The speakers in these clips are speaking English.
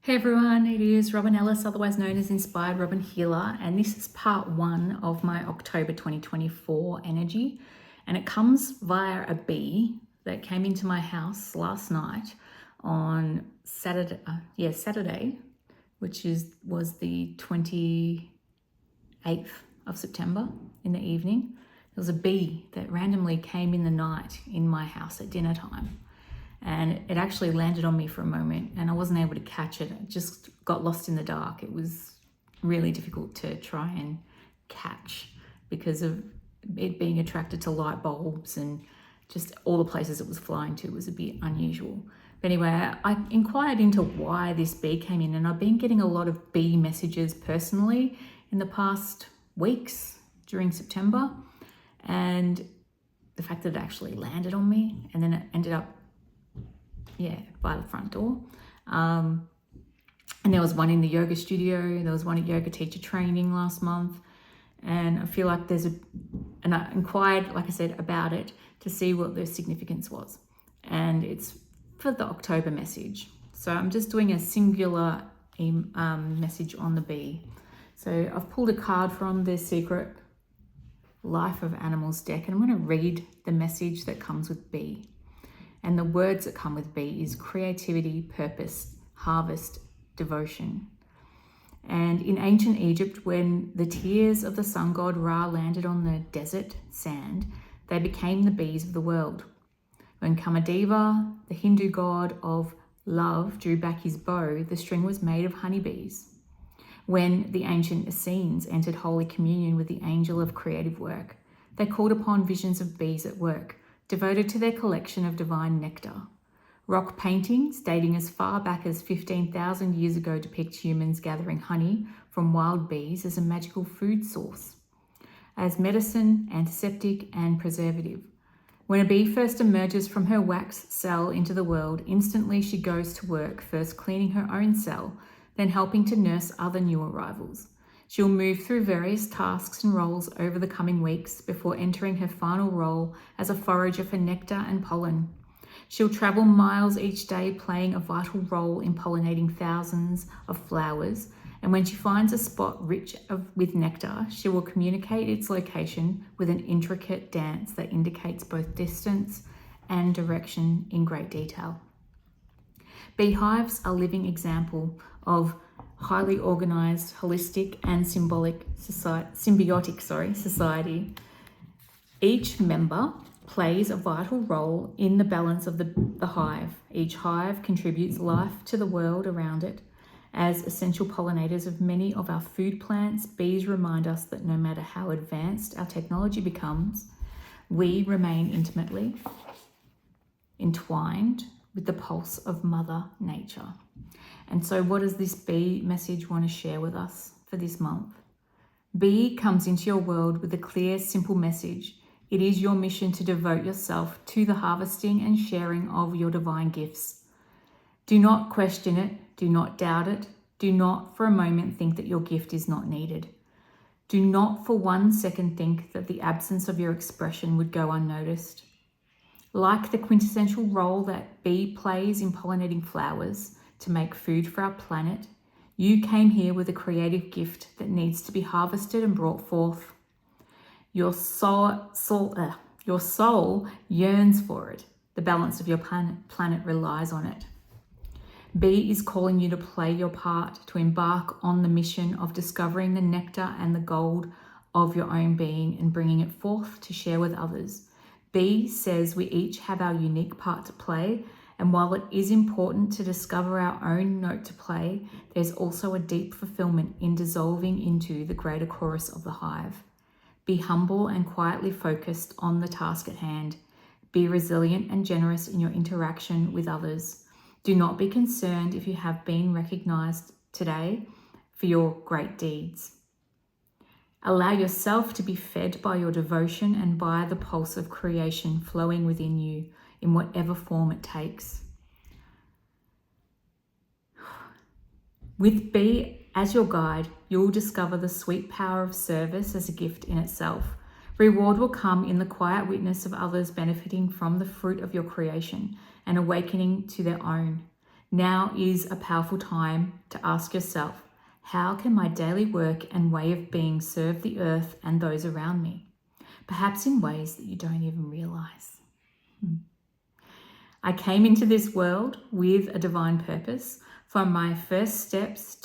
Hey everyone, it is Robin Ellis, otherwise known as Inspired Robin Healer, and this is part one of my October 2024 energy. And it comes via a bee that came into my house last night on Saturday, which was the 28th of September in the evening. There was a bee that randomly came in the night in my house at dinner time. And it actually landed on me for a moment and I wasn't able to catch it. It just got lost in the dark. It was really difficult to try and catch because of it being attracted to light bulbs and just all the places it was flying to was a bit unusual. But anyway, I inquired into why this bee came in, and I've been getting a lot of bee messages personally in the past weeks during September. And the fact that it actually landed on me and then it ended up by the front door. And there was one in the yoga studio. There was one at yoga teacher training last month. And I feel like and I inquired, like I said, about it to see what the significance was. And it's for the October message. So I'm just doing a singular message on the bee. So I've pulled a card from the Secret Life of Animals deck, and I'm going to read the message that comes with bee. And the words that come with bee is creativity, purpose, harvest, devotion. And in ancient Egypt, when the tears of the sun god Ra landed on the desert sand, they became the bees of the world. When Kamadeva, the Hindu god of love, drew back his bow, the string was made of honeybees. When the ancient Essenes entered Holy Communion with the angel of creative work, they called upon visions of bees at work, devoted to their collection of divine nectar. Rock paintings dating as far back as 15,000 years ago depict humans gathering honey from wild bees as a magical food source, as medicine, antiseptic, and preservative. When a bee first emerges from her wax cell into the world, instantly she goes to work, first cleaning her own cell, then helping to nurse other new arrivals. She'll move through various tasks and roles over the coming weeks before entering her final role as a forager for nectar and pollen. She'll travel miles each day, playing a vital role in pollinating thousands of flowers, and when she finds a spot rich with nectar, she will communicate its location with an intricate dance that indicates both distance and direction in great detail. Beehives are a living example of highly organized, holistic, and symbiotic society. Each member plays a vital role in the balance of the hive. Each hive contributes life to the world around it. As essential pollinators of many of our food plants, bees remind us that no matter how advanced our technology becomes, we remain intimately entwined with the pulse of Mother Nature. And so what does this bee message want to share with us for this month? Bee comes into your world with a clear, simple message. It is your mission to devote yourself to the harvesting and sharing of your divine gifts. Do not question it. Do not doubt it. Do not for a moment think that your gift is not needed. Do not for 1 second think that the absence of your expression would go unnoticed. Like the quintessential role that bee plays in pollinating flowers to make food for our planet, you came here with a creative gift that needs to be harvested and brought forth. Your soul yearns for it. The balance of your planet relies on it. Bee is calling you to play your part, to embark on the mission of discovering the nectar and the gold of your own being and bringing it forth to share with others. Bee says we each have our unique part to play, and while it is important to discover our own note to play, there's also a deep fulfillment in dissolving into the greater chorus of the hive. Be humble and quietly focused on the task at hand. Be resilient and generous in your interaction with others. Do not be concerned if you have been recognized today for your great deeds. Allow yourself to be fed by your devotion and by the pulse of creation flowing within you in whatever form it takes. With Bee as your guide, you'll discover the sweet power of service as a gift in itself. Reward will come in the quiet witness of others benefiting from the fruit of your creation and awakening to their own. Now is a powerful time to ask yourself, how can my daily work and way of being serve the earth and those around me? Perhaps in ways that you don't even realize. I came into this world with a divine purpose. From my first steps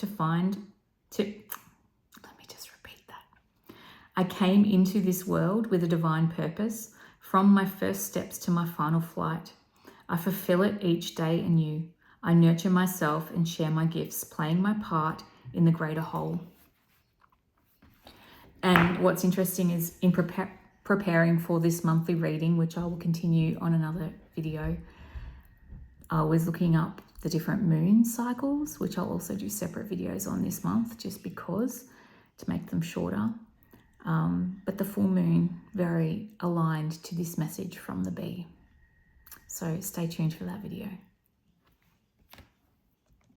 I came into this world with a divine purpose. From my first steps to my final flight, I fulfill it each day anew. I nurture myself and share my gifts, playing my part in the greater whole. And what's interesting is in preparing for this monthly reading, which I will continue on another video, I was looking up the different moon cycles, which I'll also do separate videos on this month, just because, to make them shorter. But the full moon, very aligned to this message from the bee. So stay tuned for that video.